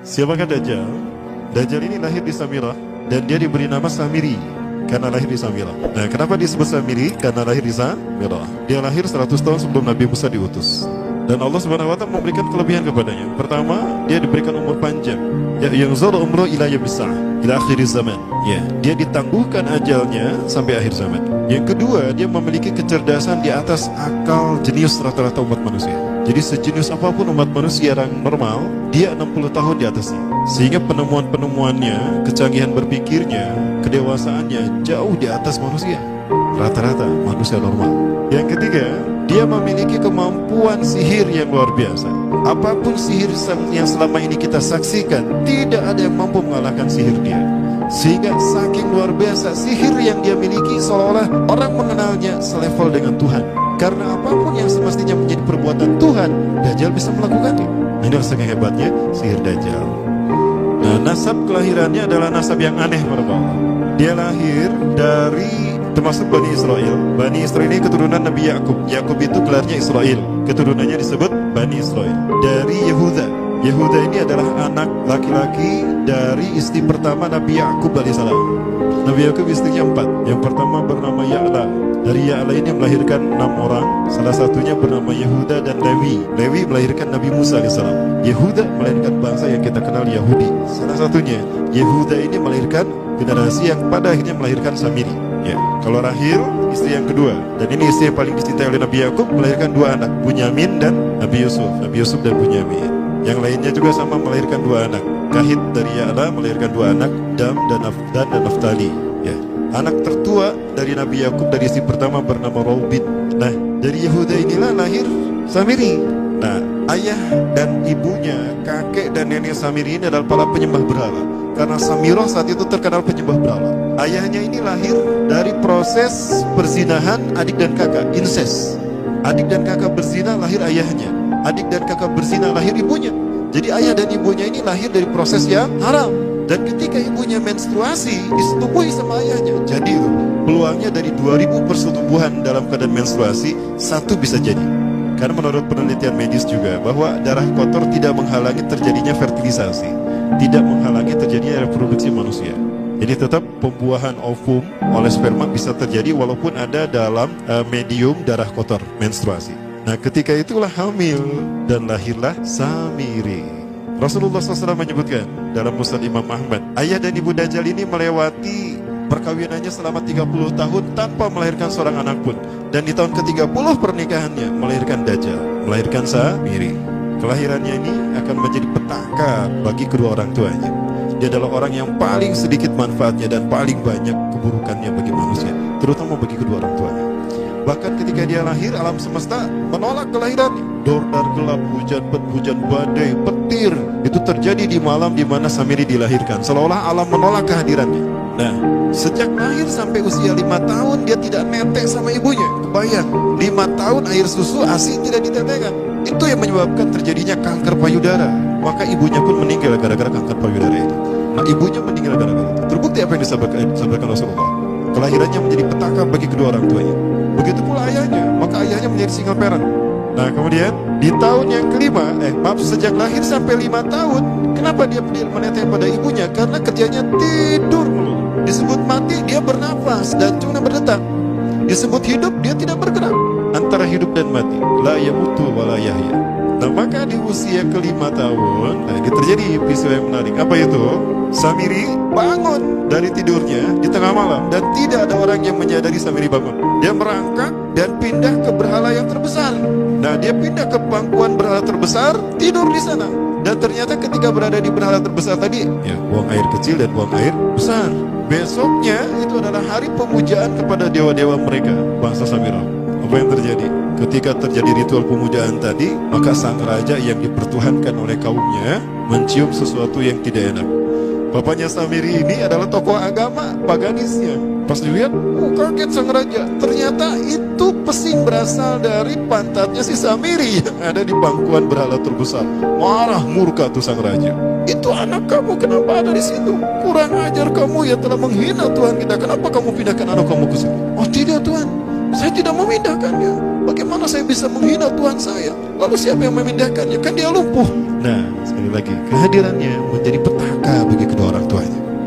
Siapakah Dajjal? Dajjal ini lahir di Samirah dan dia diberi nama Samiri karena lahir di Samirah. Nah, kenapa disebut Samiri? Karena lahir di Samirah. Dia lahir 100 tahun sebelum Nabi Musa diutus. Dan Allah Subhanahu wa taala memberikan kelebihan kepadanya. Pertama, dia diberikan umur panjang. Ya, yang zara umru ila yabisa, ila akhir zaman. Ya, dia ditangguhkan ajalnya sampai akhir zaman. Yang kedua, dia memiliki kecerdasan di atas akal jenius rata-rata umat manusia. Jadi sejenius apapun umat manusia yang normal, dia 60 tahun di atasnya. Sehingga penemuan-penemuannya, kecanggihan berpikirnya, kedewasaannya jauh di atas manusia. Rata-rata manusia normal. Yang ketiga, dia memiliki kemampuan sihir yang luar biasa. Apapun sihir yang selama ini kita saksikan, tidak ada yang mampu mengalahkan sihir dia. Sehingga saking luar biasa sihir yang dia miliki, seolah-olah orang mengenalnya selevel dengan Tuhan. Karena apapun yang semestinya menjadi perbuatan Tuhan, Dajjal bisa melakukannya. Ini saking hebatnya sihir Dajjal. Nah, nasab kelahirannya adalah nasab yang aneh para Allah. Dia lahir dari termasuk Bani Israel. Bani Israel ini keturunan Nabi Yakub. Yakub itu gelarnya Israel. Keturunannya disebut Bani Israel. Dari Yehuda. Yehuda ini adalah anak laki-laki dari istri pertama Nabi Yakub alaihissalam. Nabi Yakub istrinya 4. Yang pertama bernama Ya'la. Dari Ya'la ini melahirkan 6 orang. Salah satunya bernama Yehuda dan Lewi. Lewi melahirkan Nabi Musa alaihissalam. Yehuda melahirkan bangsa yang kita kenal Yahudi. Salah satunya Yehuda ini melahirkan generasi yang pada akhirnya melahirkan Samiri. Ya, kalau Rahil istri yang kedua, dan ini istri yang paling dicintai oleh Nabi Yakub, melahirkan 2 anak, Bunyamin dan Nabi Yusuf. Nabi Yusuf dan Bunyamin. Yang lainnya juga sama melahirkan 2 anak. Kahit dari Ya'la melahirkan 2 anak, Dam dan Naftali. Ya. Anak tertua dari Nabi Yakub dari istri pertama bernama Raubin. Nah, dari Yehuda inilah lahir Samiri. Nah, ayah dan ibunya, kakek dan nenek Samiri ini adalah para penyembah berhala. Karena Samirah saat itu terkenal penyembah berhala. Ayahnya ini lahir dari proses perzinahan adik dan kakak, incest. Adik dan kakak berzina, lahir ayahnya. Adik dan kakak berzina, lahir ibunya. Jadi ayah dan ibunya ini lahir dari proses yang haram. Dan ketika ibunya menstruasi, disetubuhi sama ayahnya. Jadi itu peluangnya dari 2000 persetubuhan dalam keadaan menstruasi, 1 bisa jadi. Karena menurut penelitian medis juga bahwa darah kotor tidak menghalangi terjadinya fertilisasi, tidak menghalangi terjadinya reproduksi manusia. Jadi tetap pembuahan ovum oleh sperma bisa terjadi walaupun ada dalam medium darah kotor, menstruasi. Nah, ketika itulah hamil dan lahirlah Samiri. Rasulullah SAW menyebutkan dalam Musnad Imam Ahmad, ayah dan ibu Dajjal ini melewati perkawinannya selama 30 tahun tanpa melahirkan seorang anak pun. Dan di tahun ke-30 pernikahannya melahirkan Dajjal, melahirkan Samiri. Kelahirannya ini akan menjadi petaka bagi kedua orang tuanya. Dia adalah orang yang paling sedikit manfaatnya dan paling banyak keburukannya bagi manusia, terutama bagi kedua orang tuanya. Bahkan ketika dia lahir, alam semesta menolak kelahirannya. Dordar gelap, hujan badai, petir, itu terjadi di malam di mana Samiri dilahirkan. Seolah-olah alam menolak kehadirannya. Nah, sejak lahir sampai usia 5 tahun dia tidak netek sama ibunya. Kebayang, 5 tahun air susu ASI tidak ditetekkan. Itu yang menyebabkan terjadinya kanker payudara. Maka ibunya pun meninggal gara-gara kanker payudara itu. Nah, ibunya meninggal gara-gara itu. Terbukti apa yang disampaikan Rasulullah. Kelahirannya menjadi petaka bagi kedua orang tuanya. Begitu pula ayahnya, maka ayahnya menjadi single parent. Nah, kemudian di tahun yang kelima, sejak lahir sampai 5 tahun, kenapa dia menetek pada ibunya? Karena kerjanya tidur melulu. Disebut mati, dia bernafas dan cuma berdetak. Disebut hidup, dia tidak bergerak. Antara hidup dan mati, la yamutu wa la yahya. Nah, maka di usia ke-5 tahun, ini terjadi peristiwa yang menarik. Apa itu? Samiri bangun dari tidurnya di tengah malam dan tidak ada orang yang menyadari Samiri bangun. Dia merangkak dan pindah ke berhala yang terbesar. Nah, dia pindah ke pangkuan berhala terbesar, tidur di sana. Dan ternyata ketika berada di berhala terbesar tadi, ya, buang air kecil dan buang air besar. Besoknya itu adalah hari pemujaan kepada dewa-dewa mereka, bangsa Samirah. Apa yang terjadi? Ketika terjadi ritual pemujaan tadi, maka sang raja yang dipertuhankan oleh kaumnya mencium sesuatu yang tidak enak. Bapaknya Samiri ini adalah tokoh agama paganisnya. Pas dilihat, kaget sang raja. Ternyata itu pesing berasal dari pantatnya si Samiri yang ada di pangkuan berhala terbesar. Marah murka tuh sang raja. Itu anak kamu, kenapa ada di situ? Kurang ajar kamu yang telah menghina Tuhan kita. Kenapa kamu pindahkan anak kamu ke sini? Oh tidak Tuhan, saya tidak memindahkannya. Bagaimana saya bisa menghina Tuhan saya? Lalu siapa yang memindahkannya? Kan dia lumpuh. Nah, sekali lagi, kehadirannya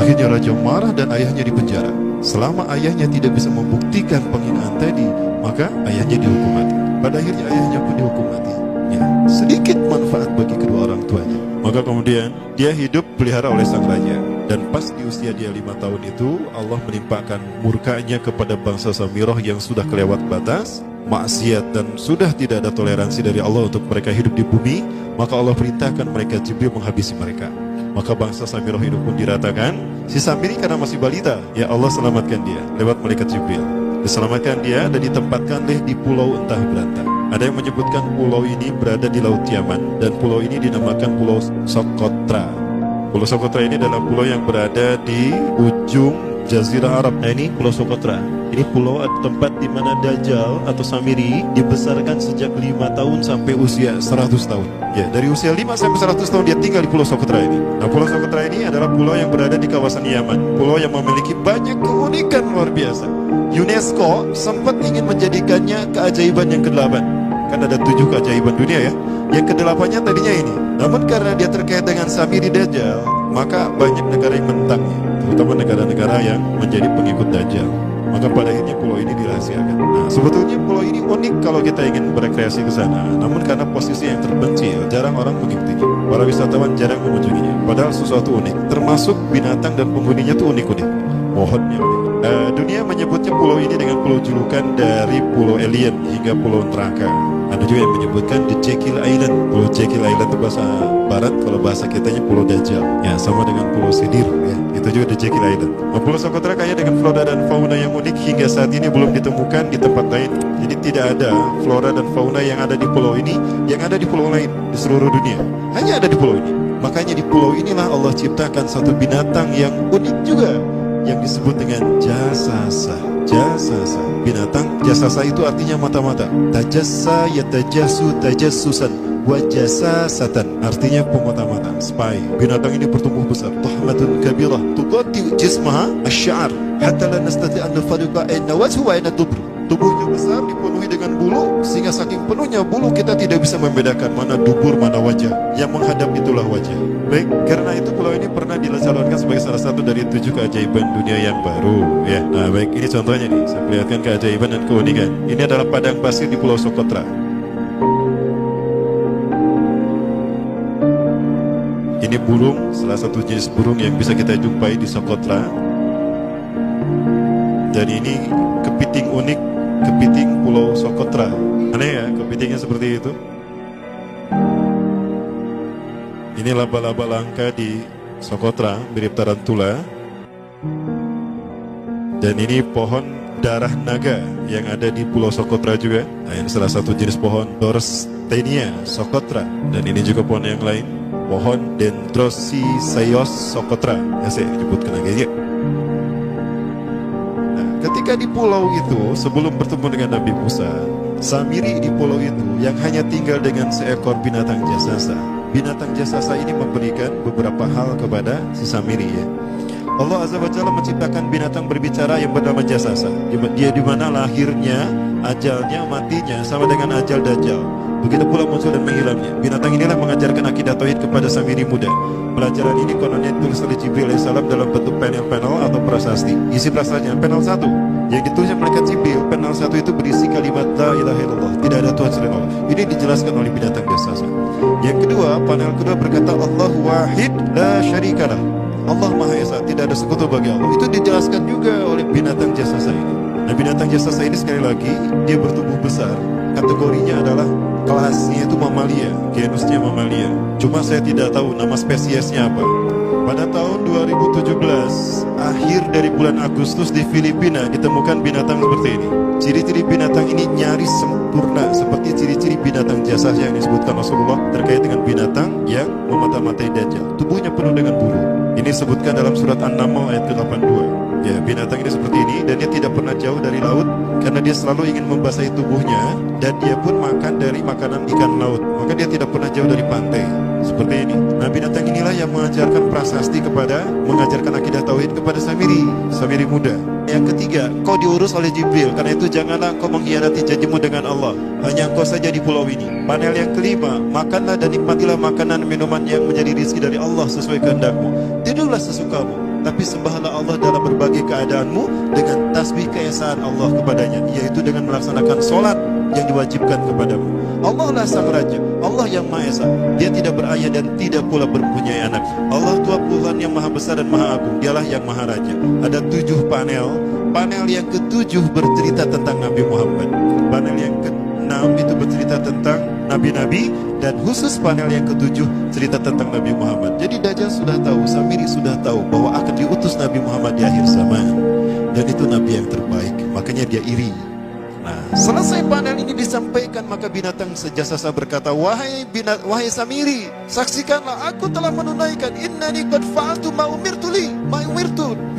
Akhirnya raja marah dan ayahnya dipenjara. Selama ayahnya tidak bisa membuktikan penghinaan tadi, maka ayahnya dihukum mati. Pada akhirnya ayahnya pun dihukum mati. Ya, sedikit manfaat bagi kedua orang tuanya. Maka kemudian dia hidup pelihara oleh sang raja. Dan pas di usia dia 5 tahun itu, Allah menimpakan murkanya kepada bangsa Samirah yang sudah kelewat batas, maksiat, dan sudah tidak ada toleransi dari Allah untuk mereka hidup di bumi. Maka Allah perintahkan mereka Jibril menghabisi mereka. Maka bangsa Samirah itu pun diratakan. Si Samiri karena masih balita, ya Allah selamatkan dia lewat malaikat Jibril. Diselamatkan dia dan ditempatkan di pulau entah berantah. Ada yang menyebutkan pulau ini berada di Laut Yaman, dan pulau ini dinamakan Pulau Socotra. Pulau Socotra ini adalah pulau yang berada di ujung Jazirah Arab. Nah, ini Pulau Socotra. Ini pulau atau tempat di mana Dajjal atau Samiri dibesarkan sejak 5 tahun sampai usia 100 tahun. Ya, dari usia 5 sampai 100 tahun dia tinggal di Pulau Socotra ini. Nah, Pulau Socotra ini adalah pulau yang berada di kawasan Yaman. Pulau yang memiliki banyak keunikan luar biasa. UNESCO sempat ingin menjadikannya keajaiban yang ke-8. Kan ada 7 keajaiban dunia ya. Yang ke-8-nya tadinya ini. Namun karena dia terkait dengan Samiri Dajjal, maka banyak negara yang menentangnya, terutama negara-negara yang menjadi pengikut Dajjal. Maka pada akhirnya pulau ini dirahasiakan. Nah, sebetulnya pulau ini unik kalau kita ingin berekreasi ke sana. Namun karena posisi yang terpencil, jarang orang mengikutinya. Para wisatawan jarang mengunjunginya. Padahal sesuatu unik, termasuk binatang dan penghuninya itu unik-unik. Pohonnya unik. Dunia menyebutnya pulau ini dengan pulau julukan dari pulau alien hingga pulau neraka. Ada juga yang menyebutkan The Jekyll Island. Pulau Jekyll Island itu bahasa barat, kalau bahasa kitanya Pulau Dajjal. Ya, sama dengan Pulau Sidir ya. Itu juga The Jekyll Island. Nah, Pulau Socotra kaya dengan flora dan fauna yang unik hingga saat ini belum ditemukan di tempat lain. Jadi tidak ada flora dan fauna yang ada di pulau ini yang ada di pulau lain di seluruh dunia. Hanya ada di pulau ini. Makanya di pulau inilah Allah ciptakan satu binatang yang unik juga, yang disebut dengan jasasa. Jasasa. Binatang jasasa itu artinya mata-mata. Tajassa yatajassu tajassusan wa jasasatan, artinya pemata-mata, spy. Binatang ini bertumbuh besar. Tahmatun kabirah tuqati jismaha asy-sya'r hatta la nastati' an nafariqa ayna wajhu wa ayna dubr. Tubuhnya besar, dipenuhi dengan bulu, sehingga saking penuhnya bulu kita tidak bisa membedakan mana dubur, mana wajah. Yang menghadap itulah wajah. Baik, karena itu pulau ini pernah dilacalonkan sebagai salah satu dari 7 keajaiban dunia yang baru. Ya, nah baik, ini contohnya nih. Saya perlihatkan keajaiban dan keunikan. Ini adalah padang pasir di Pulau Socotra. Ini burung, salah satu jenis burung yang bisa kita jumpai di Socotra. Dan ini kepiting unik, kepiting Pulau Socotra. Aneh ya, kepitingnya seperti itu. Ini laba-laba langka di Socotra, mirip tarantula. Dan ini pohon darah naga yang ada di Pulau Socotra juga. Nah, ini salah satu jenis pohon Dorstenia Socotra. Dan ini juga pohon yang lain, pohon Dendrosisaios Socotra. Ya, saya sebutkan lagi ya. Nah, ketika di pulau itu, sebelum bertemu dengan Nabi Musa, Samiri di pulau itu yang hanya tinggal dengan seekor binatang jasasa. Binatang jasasa ini memberikan beberapa hal kepada si Samiri ya. Allah Azza wa Jalla menciptakan binatang berbicara yang bernama jasasa. Dia di mana lahirnya, ajalnya, matinya sama dengan ajal Dajjal. Begitu pula muncul dan menghilangnya. Binatang inilah mengajarkan akidah tauhid kepada Samiri muda. Pelajaran ini kononnya ditulis oleh Jibril AS dalam bentuk panel-panel atau prasasti. Isi prasastanya panel 1 yang ditulisnya malaikat Jibril. Panel 1 itu berisi kalimat la ilaha illallah, tidak ada Tuhan selain Allah. Ini dijelaskan oleh binatang jasasa. Yang kedua, panel kedua berkata Allahu wahid la syarikalah. Allah Maha Esa, tidak ada sekutu bagi Allah. Itu dijelaskan juga oleh binatang jasasa ini. Nah, binatang jasasa ini sekali lagi dia bertubuh besar. Kategorinya adalah kelasnya itu mamalia, genusnya mamalia. Cuma saya tidak tahu nama spesiesnya apa. Pada tahun 2017, akhir dari bulan Agustus di Filipina ditemukan binatang seperti ini. Ciri-ciri binatang ini nyaris sempurna seperti ciri-ciri binatang jasasa yang disebutkan Rasulullah terkait dengan binatang yang memata-matai Dajjal. Tubuhnya penuh dengan bulu. Ini disebutkan dalam surat An-Naml ayat ke-82. Ya, binatang ini seperti ini dan dia tidak pernah jauh dari laut karena dia selalu ingin membasahi tubuhnya dan dia pun makan dari makanan ikan laut. Maka dia tidak pernah jauh dari pantai. Seperti ini. Nah, binatang inilah yang mengajarkan prasasti mengajarkan akidah tauhid kepada Samiri muda. Yang ketiga, kau diurus oleh Jibril. Karena itu janganlah kau mengkhianati janjimu dengan Allah. Hanya engkau saja di pulau ini. Panel yang kelima, makanlah dan nikmatilah makanan minuman yang menjadi rizki dari Allah sesuai kehendakmu. Tidurlah sesukamu, tapi sembahlah Allah dalam berbagai keadaanmu dengan tasbih keesaan Allah kepadanya, yaitu dengan melaksanakan solat yang diwajibkan kepadamu. Allah lah sang raja, Allah yang maha esa. Dia tidak berayah dan tidak pula mempunyai anak. Allah Tuhan yang maha besar dan maha agung. Dialah yang maha raja. Ada 7 panel. Panel yang ke-7 bercerita tentang Nabi Muhammad. Panel yang ke-6 itu bercerita tentang nabi-nabi, dan khusus panel yang ke-7 cerita tentang Nabi Muhammad. Jadi Dajjal sudah tahu, Samiri sudah tahu bahwa akan diutus Nabi Muhammad di akhir zaman, dan itu nabi yang terbaik. Makanya dia iri. Nah, selesai panel ini disampaikan, maka binatang sejasasa berkata, wahai Samiri, saksikanlah aku telah menunaikan innani qad fa'altu ma umirtu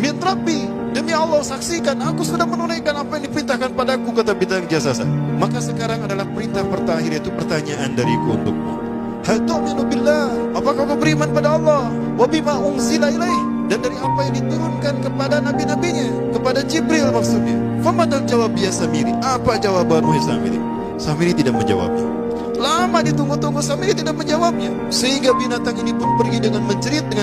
min rabbi. Demi Allah, saksikan aku sudah menunaikan apa yang diperintahkan padaku, kata binatang jasasa. Maka sekarang adalah perintah terakhir, yaitu pertanyaan dariku untukmu. Hal tu'minu billah, apakah kau beriman pada Allah? Wa bima unzila ilaih, dan dari apa yang diturunkan kepada nabi-nabinya, kepada Jibril maksudnya. Famadal jawab ya Samiri, apa jawabanmu ya Samiri? Samiri tidak menjawabnya. Lama ditunggu-tunggu, Samiri tidak menjawabnya, sehingga binatang ini pun pergi dengan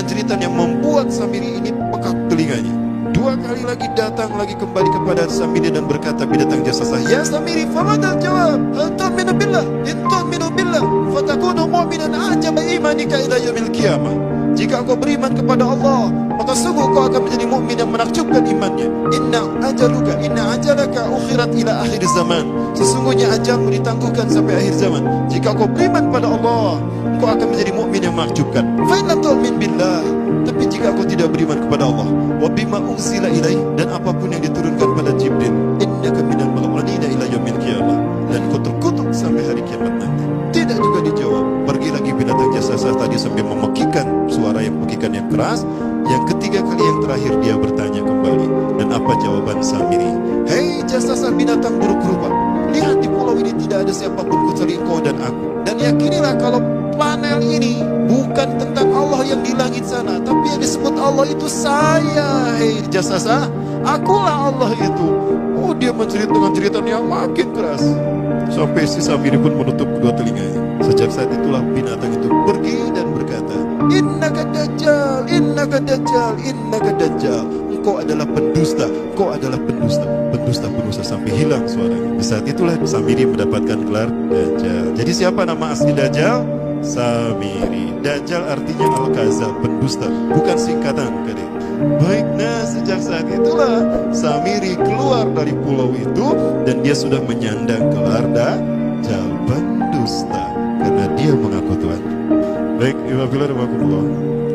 cerita yang membuat Samiri ini pekak telinganya. 2 kali lagi datang lagi kembali kepada Samiri dan berkata binatang jasasa, ya Samiri, famadal jawab, hal tu'minu billah, in tu'minu billah fatakunu mu'minan ajaba imanika ila yaumil qiyamah. Jika kau beriman kepada Allah, maka sungguh kau akan menjadi mukmin yang menakjubkan imannya. Inna ajalaka ukhirat ila akhir zaman. Sesungguhnya ajalmu ditangguhkan sampai akhir zaman. Jika kau beriman pada Allah, kau akan menjadi mukmin yang menakjubkan. Fa in lam tu'min billah, tapi jika kau tidak beriman kepada Allah, wa bima unzila ilaih, dan apapun yang diturunkan pada Jibril, innaka minal mal'unina ila yaumil qiyamah, dan kau terkutuk sampai hari kiamat nanti. Tidak juga dijawab. Pergi lagi binatang jasasa tadi sambil memekikan suara yang keras. Yang ketiga kali yang terakhir dia bertanya kembali. Dan apa jawaban Samiri? Hei jasasa binatang buruk rupa, lihat di pulau ini tidak ada siapapun kecuali engkau dan aku. Dan yakinilah kalau panel ini bukan tentang Allah yang di langit sana, tapi yang disebut Allah itu saya. Hei jasasa, akulah Allah itu. Oh, dia menceritakan cerita yang makin keras, sampai si Samiri pun menutup kedua telinganya. Sejak saat itulah binatang itu pergi dan berkata, innaka dajjal, innaka dajjal, innaka dajjal. Engkau adalah pendusta, engkau adalah pendusta, pendusta, sampai hilang suaranya. Di saat itulah Samiri mendapatkan gelar Dajjal. Jadi siapa nama asli Dajjal? Samiri. Dajjal artinya Al-Kazab, pendusta, bukan singkatan kadek. Baik, nah sejak saat itulah Samiri keluar dari pulau itu, dan dia sudah menyandang gelar Dajjal, pendusta, karena dia mengaku Tuhan. Baik,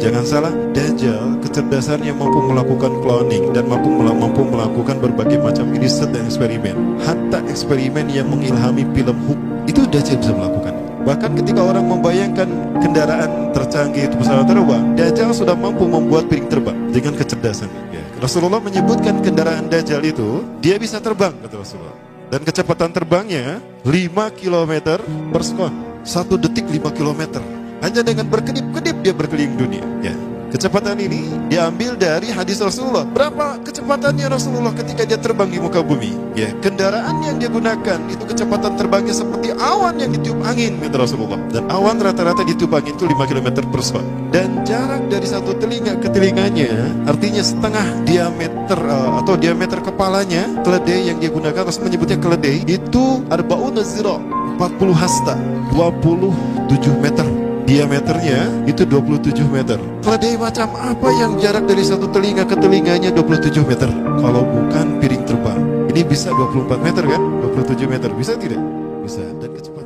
jangan salah, Dajjal kecerdasannya mampu melakukan cloning dan mampu melakukan berbagai macam riset dan eksperimen. Hatta eksperimen yang mengilhami film Hook itu Dajjal bisa melakukan. Bahkan ketika orang membayangkan kendaraan tercanggih itu pesawat terbang, Dajjal sudah mampu membuat piring terbang dengan kecerdasan. Ya. Rasulullah menyebutkan kendaraan Dajjal itu dia bisa terbang, kata Rasulullah. Dan kecepatan terbangnya 5 km per sekon. 1 detik 5 km. Hanya dengan berkedip-kedip dia berkeliling dunia. Ya. Kecepatan ini diambil dari hadis Rasulullah. Berapa kecepatannya Rasulullah ketika dia terbang di muka bumi? Ya, kendaraan yang dia gunakan itu kecepatan terbangnya seperti awan yang ditiup angin, kata Rasulullah. Dan awan rata-rata ditiup angin itu 5 km per sekon. Dan jarak dari satu telinga ke telinganya, artinya setengah diameter atau diameter kepalanya, keledai yang dia gunakan, Rasul menyebutnya keledai, itu arba'una zira, 40 hasta, 27 meter. Diameternya itu 27 meter. Keledai macam apa yang jarak dari satu telinga ke telinganya 27 meter? Kalau bukan piring terbang. Ini bisa 24 meter kan? 27 meter, bisa tidak? Bisa. Dan kecepatan